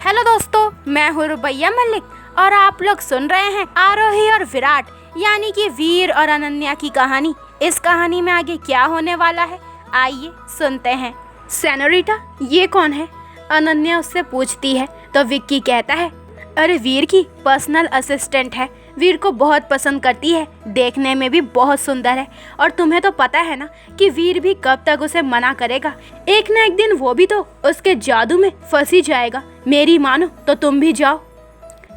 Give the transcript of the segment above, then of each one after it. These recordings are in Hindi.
हेलो दोस्तों, मैं हूँ रुबैया मलिक और आप लोग सुन रहे हैं आरोही और विराट यानी कि वीर और अनन्या की कहानी। इस कहानी में आगे क्या होने वाला है, आइए सुनते हैं। सेनोरिटा, ये कौन है? अनन्या उससे पूछती है तो विक्की कहता है, अरे वीर की पर्सनल असिस्टेंट है। वीर को बहुत पसंद करती है, देखने में भी बहुत सुंदर है और तुम्हें तो पता है ना कि वीर भी कब तक उसे मना करेगा। एक ना एक दिन वो भी तो उसके जादू में फंस ही जाएगा। मेरी मानो तो तुम भी जाओ।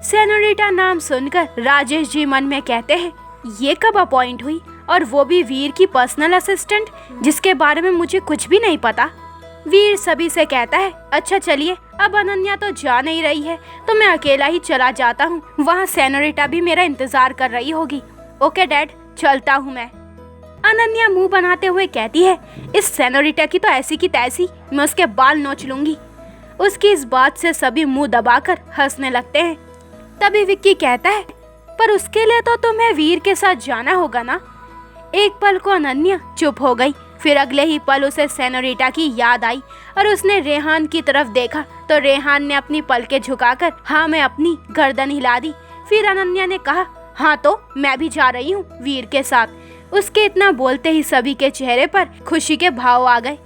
सेनोरिटा नाम सुनकर राजेश जी मन में कहते हैं, ये कब अपॉइंट हुई और वो भी वीर की पर्सनल असिस्टेंट, जिसके बारे में मुझे कुछ भी नहीं पता। वीर सभी से कहता है, अच्छा चलिए, अब अनन्या तो जा नहीं रही है तो मैं अकेला ही चला जाता हूँ। वहाँ सेनोरिटा भी मेरा इंतजार कर रही होगी। ओके डैड, चलता हूँ मैं। अनन्या मुंह बनाते हुए कहती है, इस सेनोरिटा की तो ऐसी की तैसी, मैं उसके बाल नोच लूंगी। उसकी इस बात से सभी मुंह दबाकर हंसने लगते हैं। तभी विक्की कहता है, पर उसके लिए तो तुम्हें वीर के साथ जाना होगा ना। एक पल को अनन्या चुप हो गई, फिर अगले ही पल उसे सेनोरिटा की याद आई और उसने रेहान की तरफ देखा तो रेहान ने अपनी पलकें झुकाकर हाँ में अपनी गर्दन हिला दी। फिर अनन्या ने कहा, हाँ तो मैं भी जा रही हूँ वीर के साथ। उसके इतना बोलते ही सभी के चेहरे पर खुशी के भाव आ गए।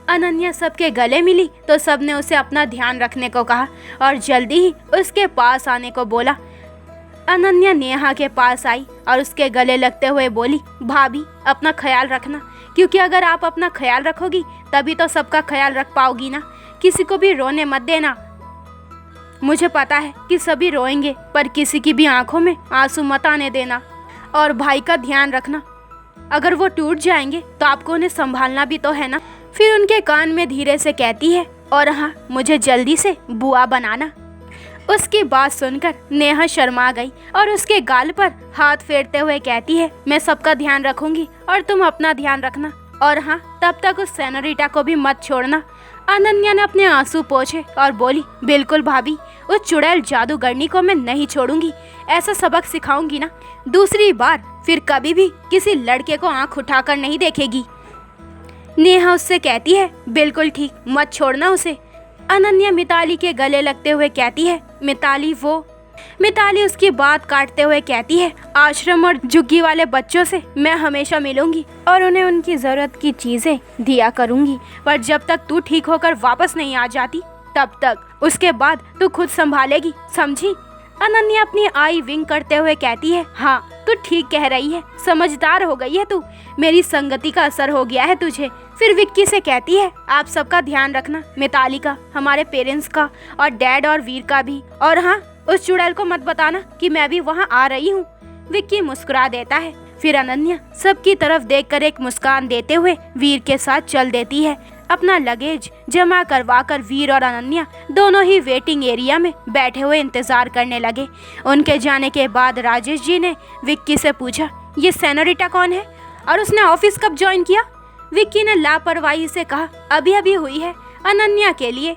अनन्या सबके गले मिली तो सबने उसे अपना ध्यान रखने को कहा और जल्दी ही उसके पास आने को बोला। अनन्या नेहा के पास आई और उसके गले लगते हुए बोली, भाभी अपना ख्याल रखना, क्योंकि अगर आप अपना ख्याल रखोगी तभी तो सबका ख्याल रख पाओगी ना। किसी को भी रोने मत देना। मुझे पता है कि सभी रोएंगे, पर किसी की भी आंखों में आंसू मत आने देना। और भाई का ध्यान रखना, अगर वो टूट जाएंगे तो आपको उन्हें संभालना भी तो है ना। फिर उनके कान में धीरे से कहती है, और हाँ, मुझे जल्दी से बुआ बनाना। उसकी बात सुनकर नेहा शर्मा गई और उसके गाल पर हाथ फेरते हुए कहती है, मैं सबका ध्यान रखूंगी और तुम अपना ध्यान रखना। और हाँ, तब तक उस सेनोरिटा को भी मत छोड़ना। अनन्या ने अपने आंसू पोंछे और बोली, बिल्कुल भाभी, उस चुड़ैल जादूगरनी को मैं नहीं छोड़ूंगी। ऐसा सबक सिखाऊंगी ना, दूसरी बार फिर कभी भी किसी लड़के को आंख उठाकर नहीं देखेगी। नेहा उससे कहती है, बिल्कुल ठीक, मत छोड़ना उसे। अनन्या मिताली के गले लगते हुए कहती है, मिताली उसकी बात काटते हुए कहती है, आश्रम और झुग्गी वाले बच्चों से मैं हमेशा मिलूंगी और उन्हें उनकी जरूरत की चीजें दिया करूंगी, पर जब तक तू ठीक होकर वापस नहीं आ जाती तब तक। उसके बाद तू खुद संभालेगी, समझी? अनन्या अपनी आई विंग करते हुए कहती है, हाँ तू ठीक कह रही है, समझदार हो गई है तू, मेरी संगति का असर हो गया है तुझे। फिर विक्की से कहती है, आप सबका ध्यान रखना, मिताली का, हमारे पेरेंट्स का और डैड और वीर का भी। और हाँ, उस चुड़ैल को मत बताना कि मैं भी वहाँ आ रही हूँ। विक्की मुस्कुरा देता है। फिर अनन्या सबकी तरफ देखकर एक मुस्कान देते हुए वीर के साथ चल देती है। अपना लगेज जमा करवा कर वीर और अनन्या दोनों ही वेटिंग एरिया में बैठे हुए इंतजार करने लगे। उनके जाने के बाद राजेश जी ने विक्की से पूछा, ये सेनोरिटा कौन है और उसने ऑफिस कब ज्वाइन किया? विक्की ने लापरवाही से कहा, अभी अभी हुई है, अनन्या के लिए।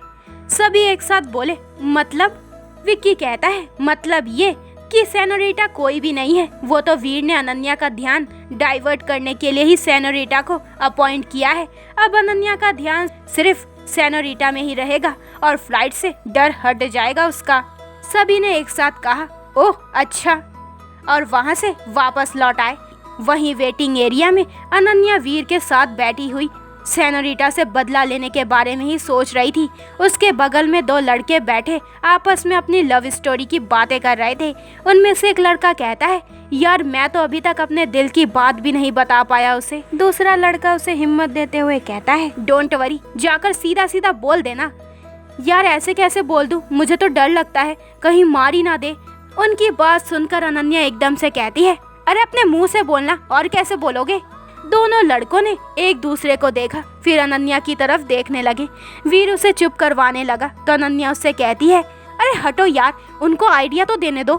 सभी एक साथ बोले, मतलब? विक्की कहता है, मतलब ये कि सेनोरिटा कोई भी नहीं है, वो तो वीर ने अनन्या का ध्यान डाइवर्ट करने के लिए ही सेनोरिटा को अपॉइंट किया है। अब अनन्या का ध्यान सिर्फ सेनोरिटा में ही रहेगा और फ्लाइट से डर हट जाएगा उसका। सभी ने एक साथ कहा, ओह अच्छा, और वहाँ से वापस लौट आए। वहीं वेटिंग एरिया में अनन्या वीर के साथ बैठी हुई सेनोरिटा से बदला लेने के बारे में ही सोच रही थी। उसके बगल में दो लड़के बैठे आपस में अपनी लव स्टोरी की बातें कर रहे थे। उनमें से एक लड़का कहता है, यार मैं तो अभी तक अपने दिल की बात भी नहीं बता पाया उसे। दूसरा लड़का उसे हिम्मत देते हुए कहता है, डोंट वरी, जाकर सीधा सीधा बोल देना। यार ऐसे कैसे बोल दूं, मुझे तो डर लगता है कहीं मार ही ना दे। उनकी बात सुनकर अनन्या एकदम से कहती है, अरे अपने मुंह से बोलना, और कैसे बोलोगे? दोनों लड़कों ने एक दूसरे को देखा, फिर अनन्या की तरफ देखने लगे। वीर उसे चुप करवाने लगा तो अनन्या उससे कहती है, अरे हटो यार, उनको आइडिया तो देने दो।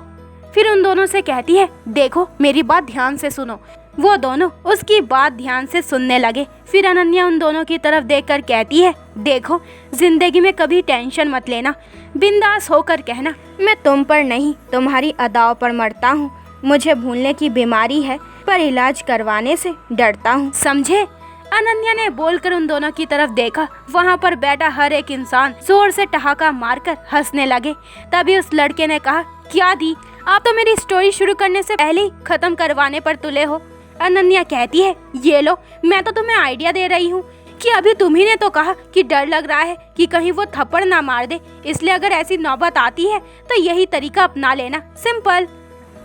फिर उन दोनों से कहती है, देखो मेरी बात ध्यान से सुनो। वो दोनों उसकी बात ध्यान से सुनने लगे। फिर अनन्या उन दोनों की तरफ देखकर कहती है, देखो जिंदगी में कभी टेंशन मत लेना, बिंदास होकर कहना, मैं तुम पर नहीं तुम्हारी अदाओं पर मरता हूँ। मुझे भूलने की बीमारी है, पर इलाज करवाने से डरता हूँ, समझे? अनन्या ने बोलकर उन दोनों की तरफ देखा। वहाँ पर बैठा हर एक इंसान जोर से ठहाका मारकर हंसने लगे। तभी उस लड़के ने कहा, क्या दी, आप तो मेरी स्टोरी शुरू करने से पहले ही खत्म करवाने पर तुले हो। अनन्या कहती है, ये लो, मैं तो तुम्हें आइडिया दे रही हूँ कि अभी तुम्ही ने तो कहा कि डर लग रहा है कि कहीं वो थप्पड़ ना मार दे, इसलिए अगर ऐसी नौबत आती है तो यही तरीका अपना लेना, सिंपल।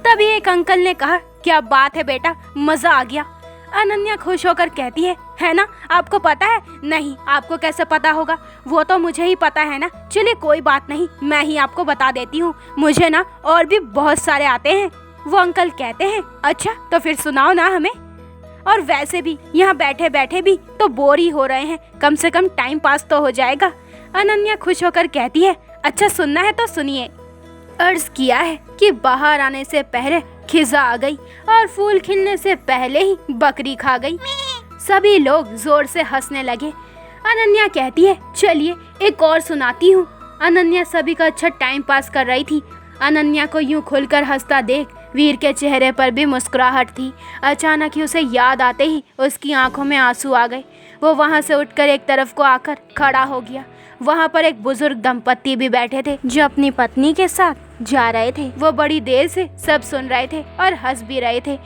तभी एक अंकल ने कहा, क्या बात है बेटा, मजा आ गया। अनन्या खुश होकर कहती है ना, आपको पता है? नहीं, आपको कैसे पता होगा, वो तो मुझे ही पता है ना। चलिए कोई बात नहीं, मैं ही आपको बता देती हूँ, मुझे ना और भी बहुत सारे आते हैं। वो अंकल कहते हैं, अच्छा तो फिर सुनाओ ना हमें, और वैसे भी यहाँ बैठे बैठे भी तो बोर ही हो रहे हैं, कम से कम टाइम पास तो हो जाएगा। अनन्या खुश होकर कहती है, अच्छा सुनना है तो सुनिए। अर्ज किया है कि बाहर आने से पहले खिजा आ गई और फूल खिलने से पहले ही बकरी खा गई। सभी लोग जोर से हंसने लगे। अनन्या कहती है, चलिए एक और सुनाती हूँ। अनन्या सभी का अच्छा टाइम पास कर रही थी। अनन्या को यूं खुलकर हंसता देख वीर के चेहरे पर भी मुस्कुराहट थी। अचानक ही उसे याद आते ही उसकी आंखों में आंसू आ गए। वो वहाँ से उठकर एक तरफ को आकर खड़ा हो गया। वहाँ पर एक बुजुर्ग दंपत्ति भी बैठे थे जो अपनी पत्नी के साथ जा रहे थे। वो बड़ी देर से सब सुन रहे थे और हंस भी रहे थे।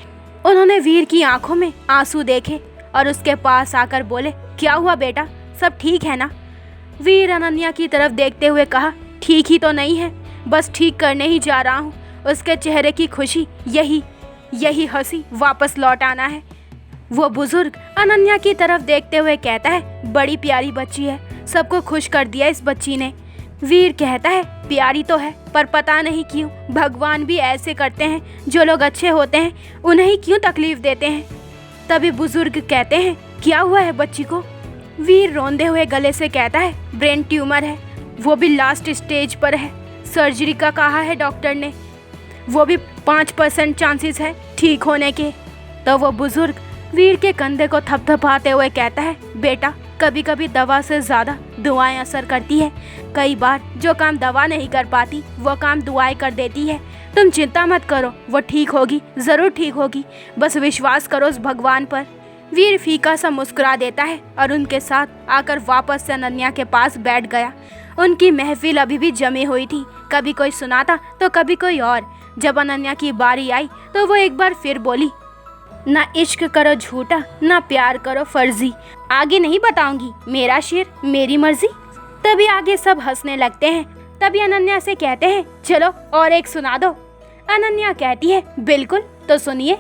उन्होंने वीर की आंखों में आंसू देखे और उसके पास आकर बोले, क्या हुआ बेटा, सब ठीक है ना? वीर अनन्या की तरफ देखते हुए कहा, ठीक ही तो नहीं है, बस ठीक करने ही जा रहा हूँ। उसके चेहरे की खुशी यही हंसी वापस लौट आना है। वो बुजुर्ग अनन्या की तरफ देखते हुए कहता है, बड़ी प्यारी बच्ची है, सबको खुश कर दिया इस बच्ची ने। वीर कहता है, प्यारी तो है, पर पता नहीं क्यों भगवान भी ऐसे करते हैं, जो लोग अच्छे होते हैं उन्हें ही क्यों तकलीफ देते हैं। तभी बुजुर्ग कहते हैं, क्या हुआ है बच्ची को? वीर रोंदे हुए गले से कहता है, ब्रेन ट्यूमर है, वो भी लास्ट स्टेज पर है, सर्जरी का कहा है डॉक्टर ने, वो भी 5% चांसेस है ठीक होने के। तो वो बुजुर्ग वीर के कंधे को थपथपाते हुए कहता है, बेटा कभी कभी दवा से ज़्यादा दुआएं असर करती है। कई बार जो काम दवा नहीं कर पाती वो काम दुआएं कर देती है। तुम चिंता मत करो, वो ठीक होगी, ज़रूर ठीक होगी, बस विश्वास करो उस भगवान पर। वीर फीका सा मुस्कुरा देता है और उनके साथ आकर वापस से अनन्या के पास बैठ गया। उनकी महफिल अभी भी जमी हुई थी, कभी कोई सुनाता तो कभी कोई और। जब अनन्या की बारी आई तो वो एक बार फिर बोली, ना इश्क करो झूठा, ना प्यार करो फर्जी, आगे नहीं बताऊंगी, मेरा शेर मेरी मर्जी। तभी आगे सब हंसने लगते हैं। तभी अनन्या से कहते हैं, चलो और एक सुना दो। अनन्या कहती है, बिल्कुल, तो सुनिए।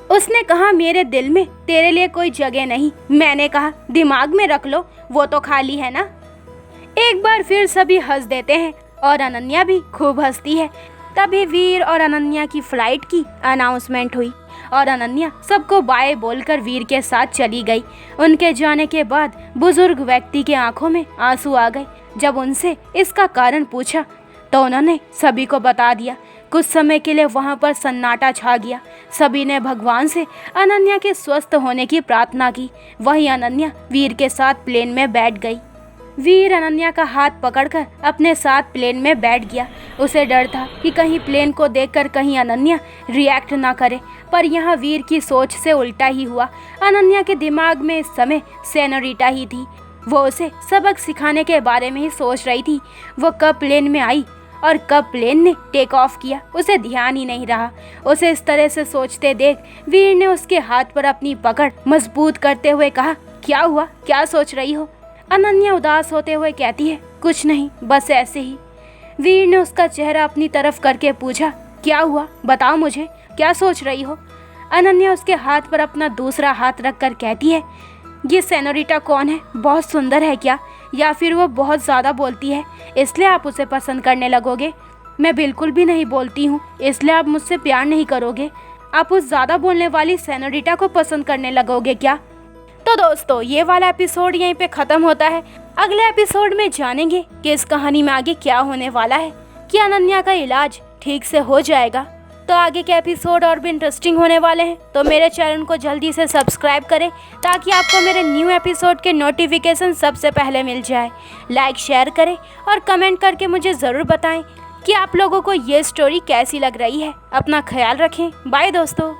उसने कहा, मेरे दिल में तेरे लिए कोई जगह नहीं। मैंने कहा, दिमाग में रख लो, वो तो खाली है ना। एक बार फिर सभी हंस देते हैं और अनन्या भी खूब हंसती है। तभी वीर और अनन्या की फ्लाइट की अनाउंसमेंट हुई और अनन्या सबको बाय बोलकर वीर के साथ चली गई। उनके जाने के बाद बुजुर्ग व्यक्ति के आंखों में आंसू आ गए। जब उनसे इसका कारण पूछा तो उन्होंने सभी को बता दिया। कुछ समय के लिए वहां पर सन्नाटा छा गया। सभी ने भगवान से अनन्या के स्वस्थ होने की प्रार्थना की। वहीं अनन्या वीर के साथ प्लेन में बैठ गई। वीर अनन्या का हाथ पकड़कर अपने साथ प्लेन में बैठ गया। उसे डर था कि कहीं प्लेन को देखकर कहीं अनन्या रिएक्ट ना करे, पर यहाँ वीर की सोच से उल्टा ही हुआ। अनन्या के दिमाग में इस समय सेनोरिटा ही थी। वो उसे सबक सिखाने के बारे में ही सोच रही थी। वो कब प्लेन में आई और कब प्लेन ने टेक ऑफ किया उसे ध्यान ही नहीं रहा। उसे इस तरह से सोचते देख वीर ने उसके हाथ पर अपनी पकड़ मजबूत करते हुए कहा, क्या हुआ, क्या सोच रही हो? अनन्या उदास होते हुए कहती है, कुछ नहीं, बस ऐसे ही। वीर ने उसका चेहरा अपनी तरफ करके पूछा, क्या हुआ, बताओ मुझे, क्या सोच रही हो? अनन्या उसके हाथ पर अपना दूसरा हाथ रखकर कहती है, ये सेनोरिटा कौन है, बहुत सुंदर है क्या, या फिर वो बहुत ज़्यादा बोलती है इसलिए आप उसे पसंद करने लगोगे? मैं बिल्कुल भी नहीं बोलती हूँ इसलिए आप मुझसे प्यार नहीं करोगे। आप उस ज़्यादा बोलने वाली सेनोरिटा को पसंद करने लगोगे क्या? तो दोस्तों, ये वाला एपिसोड यहीं पे ख़त्म होता है। अगले एपिसोड में जानेंगे कि इस कहानी में आगे क्या होने वाला है, कि अनन्या का इलाज ठीक से हो जाएगा। तो आगे के एपिसोड और भी इंटरेस्टिंग होने वाले हैं, तो मेरे चैनल को जल्दी से सब्सक्राइब करें ताकि आपको मेरे न्यू एपिसोड के नोटिफिकेशन सबसे पहले मिल जाए। लाइक शेयर करें और कमेंट करके मुझे ज़रूर बताएं कि आप लोगों को ये स्टोरी कैसी लग रही है। अपना ख्याल रखें। बाय दोस्तों।